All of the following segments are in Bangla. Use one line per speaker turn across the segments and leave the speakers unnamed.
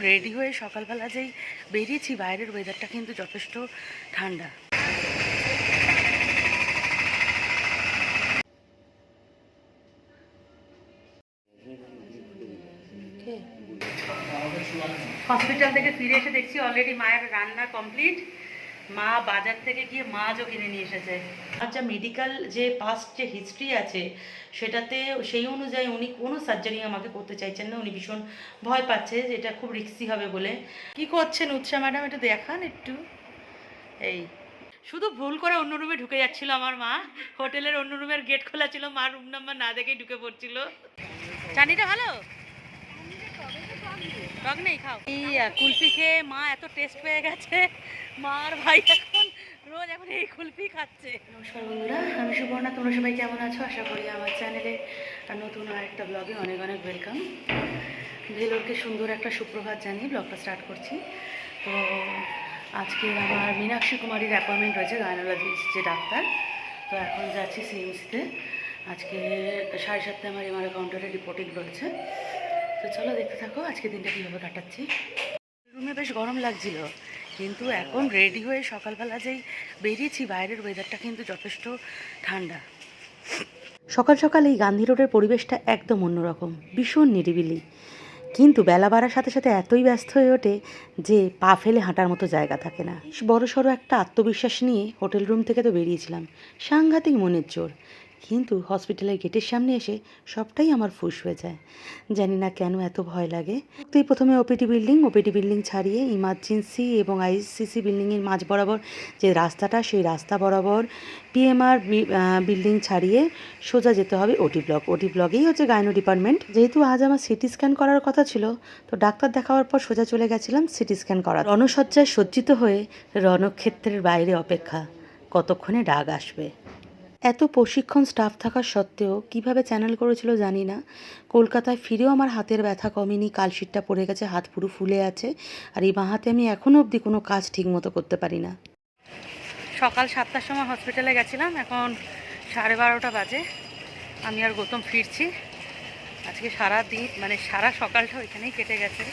রেডি হয়ে সকালবেলা যেই বেরিয়েছি, বাইরের ওয়েদারটা কিন্তু যথেষ্ট ঠান্ডা। হসপিটাল থেকে ফিরে এসে দেখছি অলরেডি মায়ের রান্না কমপ্লিট। মা বাজার থেকে গিয়ে মাছও কিনে নিয়ে এসেছে। আচ্ছা, মেডিকেল যে পাস্ট যে হিস্ট্রি আছে সেটাতে সেই অনুযায়ী উনি কোনো সার্জারি আমাকে করতে চাইছেন না। উনি ভীষণ ভয় পাচ্ছে যে এটা খুব রিস্কি হবে বলে। কি করছেন উৎসা ম্যাডাম, একটু দেখান একটু। এই শুধু ভুল করে অন্য রুমে ঢুকে যাচ্ছিল আমার মা। হোটেলের অন্য রুমের গেট খোলা ছিল, মা রুম নাম্বার না দেখেই ঢুকে পড়ছিল। চাটনিটা ভালো? টক নেই, খাও। এই কুলফি খেয়ে মা এত টেস্ট পেয়ে গেছে, মার ভাই এখন রোজ এখন এই কুলফি খাচ্ছে। নমস্কার বন্ধুরা, আমি সুবর্ণা। তোমরা সবাই কেমন আছো? আশা করি আমার চ্যানেলে আর নতুন আরেকটা ব্লগে অনেক অনেক ওয়েলকাম। ভেলোরকে সুন্দর একটা সুপ্রভাত জানিয়ে ব্লগটা স্টার্ট করছি। তো আজকে আমার মীনাক্ষী কুমারীর অ্যাপয়েন্টমেন্ট রয়েছে, গাইনোলজিস্ট যে ডাক্তার। তো এখন যাচ্ছি সিএমসিতে। আজকে 7:30 আমার এমআরআই কাউন্টারে রিপোর্টিং রয়েছে। তো চলো দেখতে থাকো আজকে দিনটা কীভাবে কাটাচ্ছি। রুমে বেশ গরম লাগছিল, কিন্তু এখন রেডি হয়ে সকালবেলা যেই বেরিয়েছি, বাইরের ওয়েদারটা কিন্তু যথেষ্ট ঠান্ডা। সকাল সকাল এই গান্ধী রোডের পরিবেশটা একদম অন্যরকম, ভীষণ নিরিবিলি। কিন্তু বেলা বাড়ার সাথে সাথে এতই ব্যস্ত হয়ে ওঠে যে পা ফেলে হাঁটার মতো জায়গা থাকে না। বড় সড়ো একটা আত্মবিশ্বাস নিয়ে হোটেল রুম থেকে তো বেরিয়েছিলাম, সাংঘাতিক মনের জোর। কিন্তু হসপিটালের গেটের সামনে এসে সবটাই আমার ফুস হয়ে যায়। জানি না কেন এত ভয় লাগে। তুই প্রথমে ওপিডি বিল্ডিং ছাড়িয়ে ইমার্জেন্সি এবং আইসিসি বিল্ডিংয়ের মাঝ বরাবর যে রাস্তাটা, সেই রাস্তা বরাবর পিএমআর বিল্ডিং ছাড়িয়ে সোজা যেতে হবে ওটি ব্লগেই হচ্ছে গাইনো ডিপার্টমেন্ট। যেহেতু আজ আমার সিটি স্ক্যান করার কথা ছিল, তো ডাক্তার দেখাবার পর সোজা চলে গেছিলাম সিটি স্ক্যান করা। রণসজ্জায় সজ্জিত হয়ে রণক্ষেত্রের বাইরে অপেক্ষা, কতক্ষণে ডাক আসবে। এত প্রশিক্ষণ স্টাফ থাকার সত্ত্বেও কিভাবে চ্যানেল করেছিল জানি না, কলকাতায় ফিরেও আমার হাতের ব্যথা কমেনি। কালশিটটা পড়ে গেছে, হাত পুরো ফুলে আছে, আর এই বাঁ হাতে আমি এখনও অবধি কোনো কাজ ঠিকমতো করতে পারি না। সকাল 7টার সময় হসপিটালে গেছিলাম, এখন 12:30 বাজে। আমি আর গৌতম ফিরছি। আজকে সারা দিন মানে সারা সকালটা ওইখানেই কেটে গেছে।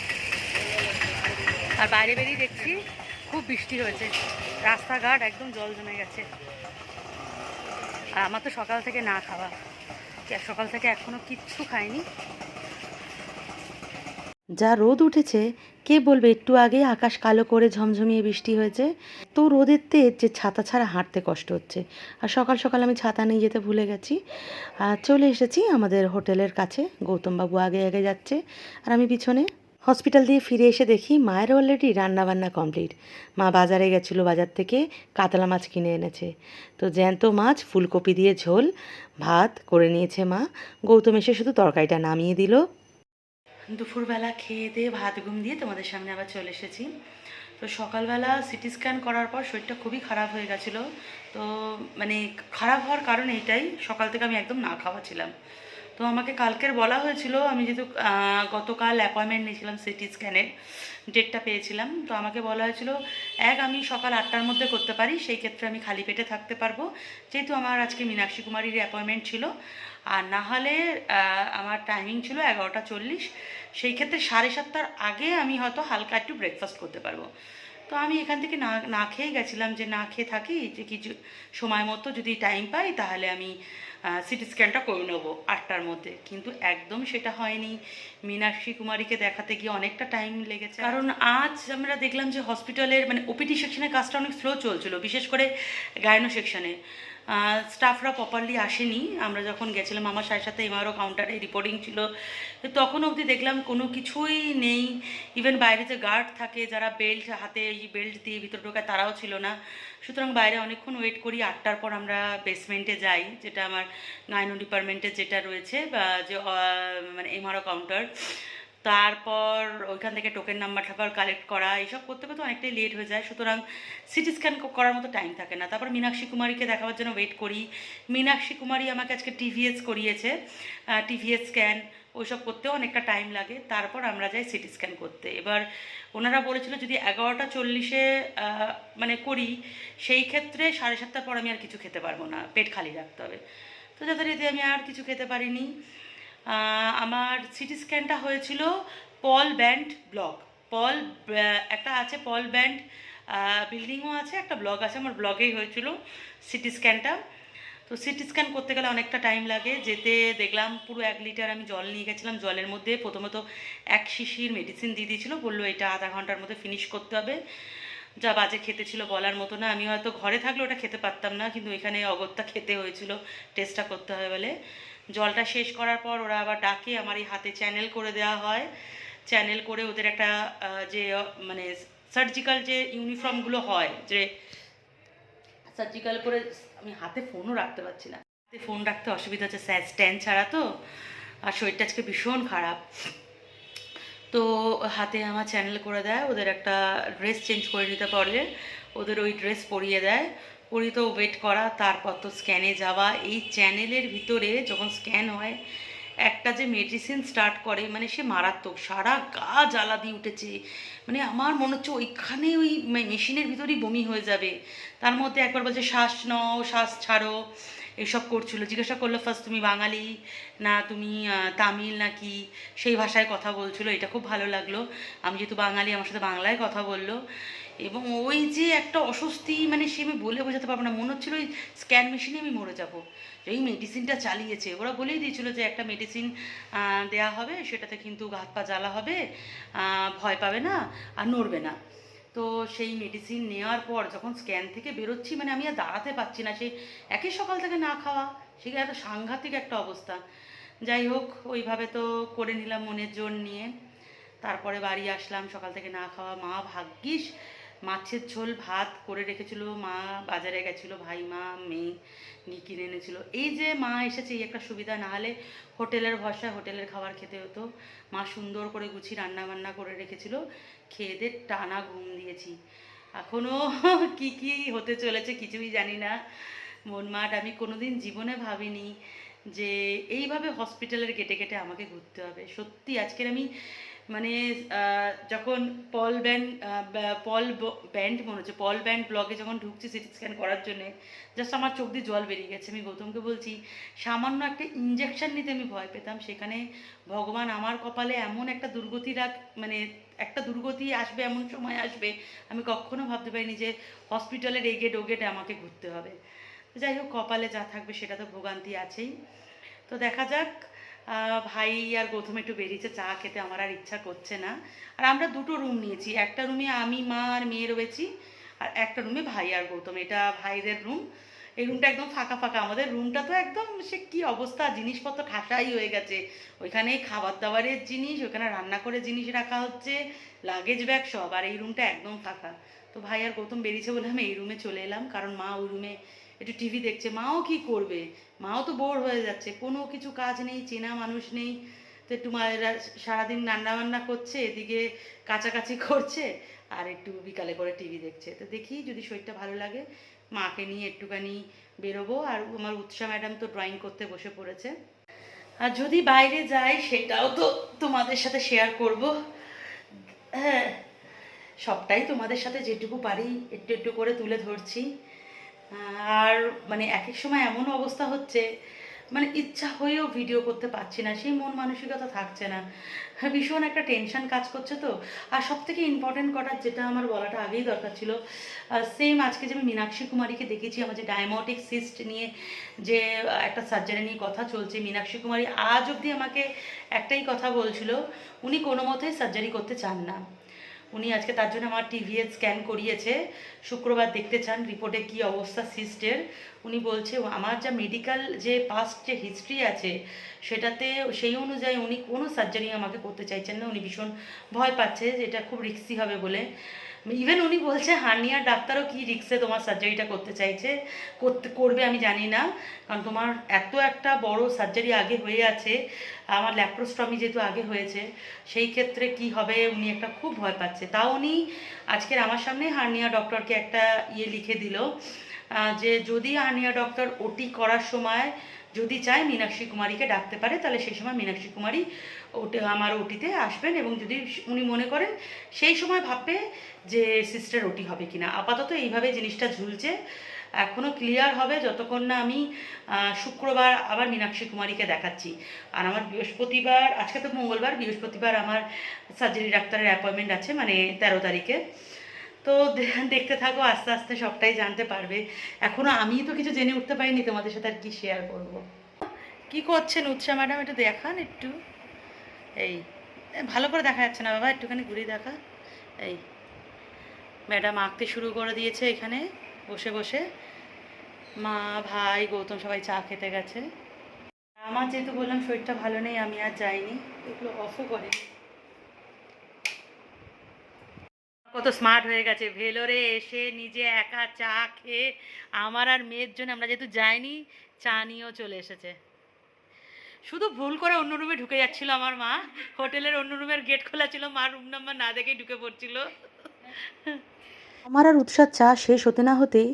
আর বাইরে বেরিয়ে দেখছি খুব বৃষ্টি হয়েছে, রাস্তাঘাট একদম জল জমে গেছে। আর আমার তো সকাল থেকে না খাওয়া, সকাল থেকে এখনও কিচ্ছু খাইনি। যা রোদ উঠেছে, কে বলবে একটু আগে আকাশ কালো করে ঝমঝমিয়ে বৃষ্টি হয়েছে। তো রোদের তেজ যে ছাতা ছাড়া হাঁটতে কষ্ট হচ্ছে। আর সকাল সকাল আমি ছাতা নিয়ে যেতে ভুলে গেছি। আর চলে এসেছি আমাদের হোটেলের কাছে। গৌতমবাবু আগে আগে যাচ্ছে আর আমি পিছনে। হসপিটাল দিয়ে ফিরে এসে দেখি মায়ের অলরেডি রান্নাবান্না কমপ্লিট। মা বাজারে গেছিলো, বাজার থেকে কাতলা মাছ কিনে এনেছে। তো জ্যান্ত মাছ, ফুলকপি দিয়ে ঝোল, ভাত করে নিয়েছে মা। গৌতম এসে শুধু তরকারিটা নামিয়ে দিল। দুপুরবেলা খেয়ে দিয়ে ভাত ঘুম দিয়ে তোমাদের সামনে আবার চলে এসেছি। তো সকালবেলা সিটি স্ক্যান করার পর শরীরটা খুবই খারাপ হয়ে গেছিলো। তো মানে খারাপ হওয়ার কারণ এইটাই, সকাল থেকে আমি একদম না খাওয়া ছিলাম। তো আমাকে কালকের বলা হয়েছিল, আমি যেহেতু গতকাল অ্যাপয়েন্টমেন্ট নিয়েছিলাম সিটি স্ক্যানের, ডেটটা পেয়েছিলাম। তো আমাকে বলা হয়েছিল আমি সকাল 8টার মধ্যে করতে পারি, সেই ক্ষেত্রে আমি খালি পেটে থাকতে পারবো, যেহেতু আমার আজকে মীনাক্ষী কুমারীর অ্যাপয়েন্টমেন্ট ছিল। আর না হলে আমার টাইমিং ছিল 11:40, সেই ক্ষেত্রে 7:30টার আগে আমি হয়তো হালকা একটু ব্রেকফাস্ট করতে পারবো। তো আমি এখান থেকে না না খেয়ে গেছিলাম, যে না খেয়ে থাকি, যে কিছু সময় মতো যদি টাইম পাই তাহলে আমি সিটি স্ক্যানটা করে নেবো 8টার মধ্যে। কিন্তু একদম সেটা হয়নি। মীনাক্ষী কুমারীকে দেখাতে গিয়ে অনেকটা টাইম লেগেছে, কারণ আজ আমরা দেখলাম যে হসপিটালের মানে ওপিডি সেকশনের কাজটা অনেক স্লো চলছিল, বিশেষ করে গাইনো সেকশনে স্টাফরা প্রপারলি আসেনি। আমরা যখন গেছিলাম, আমার 7:30 এমআরও কাউন্টারে রিপোর্টিং ছিল, তখন অবধি দেখলাম কোনো কিছুই নেই। ইভেন বাইরে যে গার্ড থাকে, যারা বেল্ট হাতে বেল্ট দিয়ে ভিতরে ঢোকায়, তারাও ছিল না। সুতরাং বাইরে অনেকক্ষণ ওয়েট করি। 8টার পর আমরা বেসমেন্টে যাই, যেটা আমার গাইনো ডিপার্টমেন্টে যেটা রয়েছে, বা যে মানে এমআরও কাউন্টার। তারপর ওইখান থেকে টোকেন নাম্বার ঠাপার কালেক্ট করা, এইসব করতে করতে অনেকটাই লেট হয়ে যায়। সুতরাং সিটি স্ক্যান করার মতো টাইম থাকে না। তারপর মীনাক্ষী কুমারীকে দেখাবার জন্য ওয়েট করি। মীনাক্ষী কুমারী আমাকে আজকে টিভিএস করিয়েছে, টিভিএস স্ক্যান, ওইসব করতেও অনেকটা টাইম লাগে। তারপর আমরা যাই সিটি স্ক্যান করতে। এবার ওনারা বলেছিল যদি 11:40-এ মানে করি, সেই ক্ষেত্রে 7:30টার পর আমি আর কিছু খেতে পারবো না, পেট খালি রাখতে হবে। তো যথারীতি আমি আর কিছু খেতে পারিনি। আমার সিটি স্ক্যানটা হয়েছিল পল ব্যান্ড ব্লক, পল একটা আছে পল ব্যান্ড বিল্ডিংও আছে, একটা ব্লগ আছে, আমার ব্লগেই হয়েছিল সিটি স্ক্যানটা। তো সিটি স্ক্যান করতে গেলে অনেকটা টাইম লাগে, যেতে দেখলাম পুরো 1 লিটার আমি জল নিয়ে গেছিলাম, জলের মধ্যে প্রথমত 1 শিশির মেডিসিন দিয়ে দিয়েছিল, বললো এটা আধা ঘন্টার মধ্যে ফিনিশ করতে হবে। যা বাজে খেতে ছিল বলার মতো না, আমি হয়তো ঘরে থাকলে ওটা খেতে পারতাম না, কিন্তু এখানে অগত্যা খেতে হয়েছিল, টেস্টটা করতে হয় বলে। জলটা শেষ করার পর ওরা আবার ডাকে, আমার এই হাতে চ্যানেল করে দেওয়া হয়, চ্যানেল করে ওদের একটা যে মানে সার্জিক্যাল যে ইউনিফর্মগুলো হয়, যে সার্জিক্যাল করে, আমি হাতে ফোনও রাখতে পারছি না, হাতে ফোন রাখতে অসুবিধা হচ্ছে, স্ট্যান্ড ছাড়া তো, আর শরীরটা আজকে ভীষণ খারাপ। তো হাতে আমার চ্যানেল করে দেয়, ওদের একটা ড্রেস চেঞ্জ করে নিতে পারলে ওদের ওই ড্রেস পরিয়ে দেয়, পরিয়ে তো ওয়েট করা, তারপর তো স্ক্যানে যাওয়া। এই চ্যানেলের ভিতরে যখন স্ক্যান হয় একটা যে মেডিসিন স্টার্ট করে, মানে সে মারাত্মক, সারা গা জ্বালা দিয়ে উঠেছে, মানে আমার মনে হচ্ছে ওইখানে ওই মেশিনের ভিতরেই বমি হয়ে যাবে। তার মধ্যে একবার বলছে শ্বাস নাও শ্বাস ছাড়ো, এসব করছিল। জিজ্ঞাসা করলো ফার্স্ট তুমি বাঙালি না তুমি তামিল নাকি, সেই ভাষায় কথা বলছিল, এটা খুব ভালো লাগলো। আমি যেহেতু বাঙালি আমার সাথে বাংলায় কথা বললো, এবং ওই যে একটা অস্বস্তি, মানে সে আমি বলে বোঝাতে পারবো না, মনে হচ্ছিল ওই স্ক্যান মেশিনে আমি মরে যাবো। এই মেডিসিনটা চালিয়েছে, ওরা বলেই দিয়েছিলো যে একটা মেডিসিন দেয়া হবে, সেটাতে কিন্তু হাত পা জ্বালা হবে, ভয় পাবে না আর নড়বে না। তো সেই মেডিসিন নেওয়ার পর যখন স্ক্যান থেকে বেরোচ্ছি, মানে আমি আর দাঁড়াতে পারছি না, সেই একই সকাল থেকে না খাওয়া, সেটা এত সাংঘাতিক একটা অবস্থা। যাই হোক, ওইভাবে তো করে নিলাম মনের জোর নিয়ে। তারপরে বাড়ি আসলাম, সকাল থেকে না খাওয়া। মা ভাগ্যিস মাছের ঝোল ভাত করে রেখেছিল, মা বাজারে গেছিলো, ভাই মা মেয়ে নিয়ে কিনে এনেছিল। এই যে মা এসেছে এই একটা সুবিধা, না হলে হোটেলের ভরসায় হোটেলের খাবার খেতে হতো। মা সুন্দর করে গুছিয়ে রান্না বান্না করে রেখেছিল, খেয়ে দিয়ে টানা ঘুম দিয়েছি। এখনও কি কি হতে চলেছে কিছুই জানি না। মনমাট, আমি কোনোদিন জীবনে ভাবিনি যে এইভাবে হসপিটালের গেটে গেটে আমাকে ঘুরতে হবে। সত্যি আজকের আমি মানে যখন পল ব্যান্ড মনে হচ্ছে পল ব্যান্ড ব্লগে যখন ঢুকছি সিটি স্ক্যান করার জন্যে, জাস্ট আমার চোখ দিয়ে জল বেরিয়ে গেছে। আমি গৌতমকে বলছি, সামান্য একটা ইঞ্জেকশন নিতে আমি ভয় পেতাম, সেখানে ভগবান আমার কপালে এমন একটা দুর্গতি মানে একটা দুর্গতি আসবে, এমন সময় আসবে আমি কখনো ভাবতে পারিনি যে হসপিটালের এই গেট ও গেটে আমাকে ঘুরতে হবে। যাই হোক, কপালে যা থাকবে সেটা তো ভোগান্তি আছেই। তো দেখা যাক। ভাই আর গৌতম একটু বেরিয়েছে চা খেতে, আমার আর ইচ্ছা করছে না। আর আমরা দুটো রুম নিয়েছি, একটা রুমে আমি মা আর মেয়ে রয়েছি, আর একটা রুমে ভাই আর গৌতম, এটা ভাইদের রুম। এই রুমটা একদম ফাঁকা ফাঁকা, আমাদের রুমটা তো একদম সে কী অবস্থা, জিনিসপত্র ঠাসাই হয়ে গেছে। ওইখানে খাবার দাবারের জিনিস, ওইখানে রান্না করে জিনিস রাখা হচ্ছে, লাগেজ ব্যাগ সব, আর এই রুমটা একদম ফাঁকা। তো ভাই আর গৌতম বেরিয়েছে বলে আমি এই রুমে চলে এলাম, কারণ মা ওই রুমে একটু টিভি দেখছে। মাও কি করবে, মাও তো বোর হয়ে যাচ্ছে, কোনো কিছু কাজ নেই, চেনা মানুষ নেই। তো একটু মায়েরা সারাদিন রান্নাবান্না করছে, এদিকে কাচাকাচি করছে, আর একটু বিকালে করে টিভি দেখছে। তো দেখি যদি শরীরটা ভালো লাগে মাকে নিয়ে একটুখানি বেরোবো। আর আমার উৎসা ম্যাডাম তো ড্রয়িং করতে বসে পড়েছে। আর যদি বাইরে যাই সেটাও তো তোমাদের সাথে শেয়ার করব। হ্যাঁ, সবটাই তোমাদের সাথে যেটুকু পারি একটু একটু করে তুলে ধরছি। আর মানে এক এক সময় এমন অবস্থা হচ্ছে, মানে ইচ্ছা হয়েও ভিডিও করতে পারছি না, সেই মন মানসিকতা থাকছে না, ভীষণ একটা টেনশন কাজ করছে। তো আর সব থেকে ইম্পর্টেন্ট কটা যেটা আমার বলাটা আগেই দরকার ছিল, সেম আজকে যে আমি মীনাক্ষী কুমারীকে দেখেছি, আমার যে ডায়াবেটিক সিস্ট নিয়ে যে একটা সার্জারি নিয়ে কথা চলছে, মীনাক্ষী কুমারী আজ অবধি আমাকে একটাই কথা বলছিল, উনি কোনো মতেই সার্জারি করতে চান না। উনি আজকে তার জন্য আমার টিভিএস স্ক্যান করিয়েছে, শুক্রবার দেখতে চান রিপোর্টে কী অবস্থা সিস্টের। উনি বলছে আমার যা মেডিকেল যে পাস্ট যে হিস্ট্রি আছে সেটাতে সেই অনুযায়ী উনি কোনো সার্জারি আমাকে করতে চাইছেন না, উনি ভীষণ ভয় পাচ্ছে যে এটা খুব রিস্কি হবে বলে। ইভেন উনি বলছে হার্নিয়ার ডাক্তারও কি রিক্সে তোমার সার্জারিটা করতে চাইছে, করবে আমি জানি না, কারণ তোমার এত একটা বড় সার্জারি আগে হয়ে আছে, আমার ল্যাপ্রোস্টমি যেহেতু আগে হয়েছে, সেই ক্ষেত্রে কি হবে উনি একটা খুব ভয় পাচ্ছে। তাও উনি আজকের আমার সামনে হার্নিয়া ডক্টরকে একটা লিখে দিল যে যদি হার্নিয়া ডক্টর ওটি করার সময় যদি চায় মীনাক্ষী কুমারীকে ডাকতে পারে, তাহলে সেই সময় মীনাক্ষী কুমারী আমার ওটিতে আসবেন, এবং যদি উনি মনে করেন সেই সময় ভাববে যে সিস্টার ওটি হবে কিনা। আপাতত এইভাবে জিনিসটা ঝুলছে। এখনও ক্লিয়ার হবে যতক্ষণ না আমি শুক্রবার আবার মীনাক্ষী কুমারীকে দেখাচ্ছি। আর আমার বৃহস্পতিবার, আজকে তো মঙ্গলবার, বৃহস্পতিবার আমার সার্জারি ডাক্তারের অ্যাপয়েন্টমেন্ট আছে, মানে 13 তারিখে। তো দেখতে থাকো, আস্তে আস্তে সবটাই জানতে পারবে। এখনও আমি তো কিছু জেনে উঠতে পারিনি, তোমাদের সাথে আর কি শেয়ার করব। কি করছেন উৎসা ম্যাডাম, একটু দেখান একটু। এই ভালো করে দেখা যাচ্ছে না বাবা, একটুখানি ঘুরিয়ে দেখা। এই ম্যাডাম আঁকতে শুরু করে দিয়েছে এখানে বসে বসে। মা, ভাই, গৌতম সবাই চা খেতে গেছে। আমার যেহেতু বললাম শরীরটা ভালো নেই, আমি আর যাইনি, এগুলো অফও করিনি। কত স্মার্ট হয়ে গেছে, ভেলোরে এসে নিজে একা চা খেয়ে আমার আর মেয়ের জন্য, আমরা যেহেতু যাইনি, চা নিয়েও চলে এসেছে। শুধু ভুল করে অন্য রুমে ঢুকে যাচ্ছিল আমার মা, হোটেলের অন্য রুমের গেট খোলা ছিল, মা রুম নাম্বার না দেখেই ঢুকে পড়ছিল। আমার আর উৎসার চা শেষ হতে না হতেই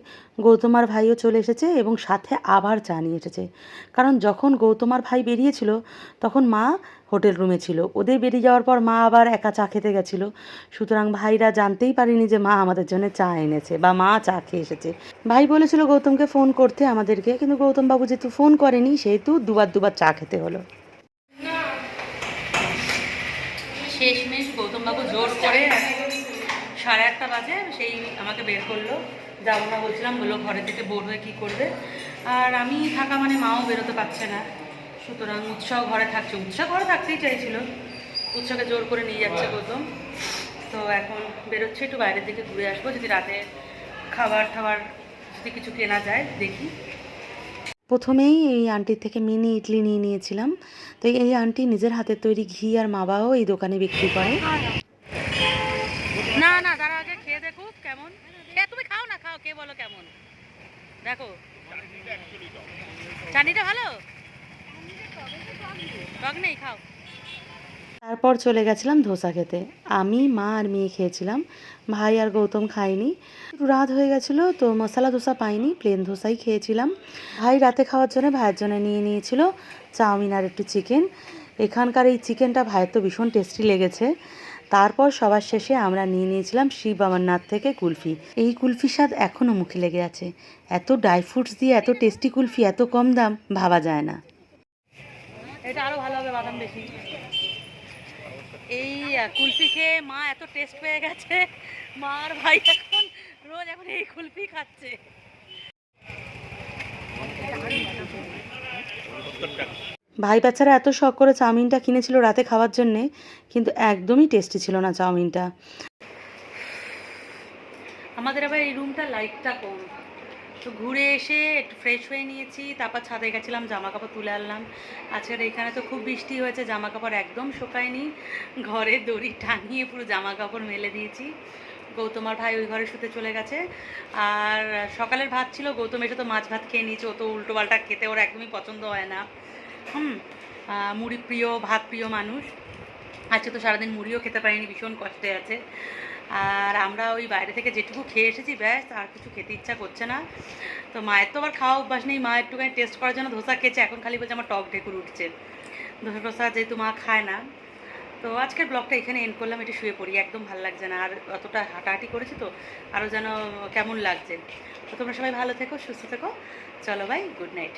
গৌতমার ভাইও চলে এসেছে এবং সাথে আবার চা নিয়ে এসেছে। কারণ যখন গৌতমার ভাই বেরিয়েছিল তখন মা হোটেল রুমে ছিল, ওদের বেরিয়ে যাওয়ার পর মা আবার একা চা খেতে গেছিলো। সুতরাং ভাইরা জানতেই পারেনি যে মা আমাদের জন্য চা এনেছে বা মা চা খেয়ে এসেছে। ভাই বলেছিল গৌতমকে ফোন করতে আমাদেরকে, কিন্তু গৌতম বাবু যেহেতু ফোন করেনি সেহেতু দুবার চা খেতে হলো। শেষমেশ গৌতমবাবু জোর করে 1:30 বাজে সেই আমাকে বের করলো। যাবো না বলছিলাম, বললো ঘরে থেকে বোর হয়ে কী করবে, আর আমি থাকা মানে মাও বেরোতে পারছে না, সুতরাং উৎসাহ ঘরে থাকছে। উৎসাহ ঘরে থাকতেই চাইছিল, উৎসাহকে জোর করে নিয়ে যাচ্ছে গৌতম। তো এখন বেরোচ্ছে, একটু বাইরের দিকে ঘুরে আসবো, যদি রাতে খাবার টাবার যদি কিছু কেনা যায় দেখি। প্রথমেই এই আন্টির থেকে মিনি ইডলি নিয়ে নিয়েছিলাম। তো এই আন্টি নিজের হাতের তৈরি ঘি আর মাবাও এই দোকানে বিক্রি করে। না না, তারা আগে খেয়ে দেখুক কেমন। তুমি খাও না, খাও, কে বলো কেমন দেখো। চাটনিটা ভালো, টক নেই, খাও। তারপর চলে গেছিলাম ধোসা খেতে। আমি, মা আর মেয়ে খেয়েছিলাম, ভাই আর গৌতম খায়নি। একটু রাত হয়ে গেছিলো তো মশলা ধোসা পাইনি, প্লেন ধোসাই খেয়েছিলাম। ভাই রাতে খাওয়ার জন্য ভাইয়ের জন্য নিয়ে নিয়েছিল চাউমিন আর একটু চিকেন। এখানকার এই চিকেনটা ভাইয়ের তো ভীষণ টেস্টি লেগেছে। তারপর সবার শেষে আমরা নিয়ে নিয়েছিলাম শিব অমরনাথ থেকে কুলফি। এই কুলফির স্বাদ এখনও মুখে লেগে আছে। এত ড্রাই ফ্রুটস দিয়ে এত টেস্টি কুলফি, এত কম দাম, ভাবা যায় না। এটা আরও ভালো হবে, বাদাম বেশি। এই কুলফি খেয়ে মা এত টেস্ট পেয়ে গেছে, মা আর ভাই এখন রোজ এখন এই কুলফি খাচ্ছে। ভাই বাচ্চারা এত শখ করে চাউমিনটা কিনেছিল রাতে খাওয়ার জন্যে, কিন্তু একদমই টেস্টি ছিল না চাউমিনটা। আমাদের আবার এই রুমটা লাইটটা কম, তো ঘুরে এসে একটু ফ্রেশ হয়ে নিয়েছি, তারপর ছাদে গেছিলাম, জামা কাপড় তুলে আনলাম। আজকের এখানে তো খুব বৃষ্টি হয়েছে, জামা কাপড় একদম শুকায়নি, ঘরে দড়ি টাঙিয়ে পুরো জামা কাপড় মেলে দিয়েছি। গৌতমার ভাই ওই ঘরে শুতে চলে গেছে। আর সকালের ভাত ছিল, গৌতম এসে তো মাছ ভাত খেয়ে নিয়েছে, ও তো উল্টোপাল্টা খেতে ওর একদমই পছন্দ হয় না। মুড়ি প্রিয়, ভাত প্রিয় মানুষ। আজকে তো সারাদিন মুড়িও খেতে পারিনি, ভীষণ কষ্টে আছে। আর আমরা ওই বাইরে থেকে যেটুকু খেয়ে এসেছি ব্যাস, আর কিছু খেতে ইচ্ছা করছে না। তো মায়ের তো আবার খাওয়া অভ্যাস নেই, মা একটুখানি টেস্ট করার জন্য ধোসা খেয়েছে, এখন খালি বলছে আমার টক ঢেকুর উঠছে। ধোসা যেহেতু মা খায় না। তো আজকের ব্লগটা এখানে এন্ড করলাম, একটু শুয়ে পড়ি, একদম ভালো লাগছে না, আর অতটা হাঁটাহাঁটি করেছি তো আরও যেন কেমন লাগছে। তো তোমরা সবাই ভালো থেকো, সুস্থ থেকো, চলো বাই, গুড নাইট।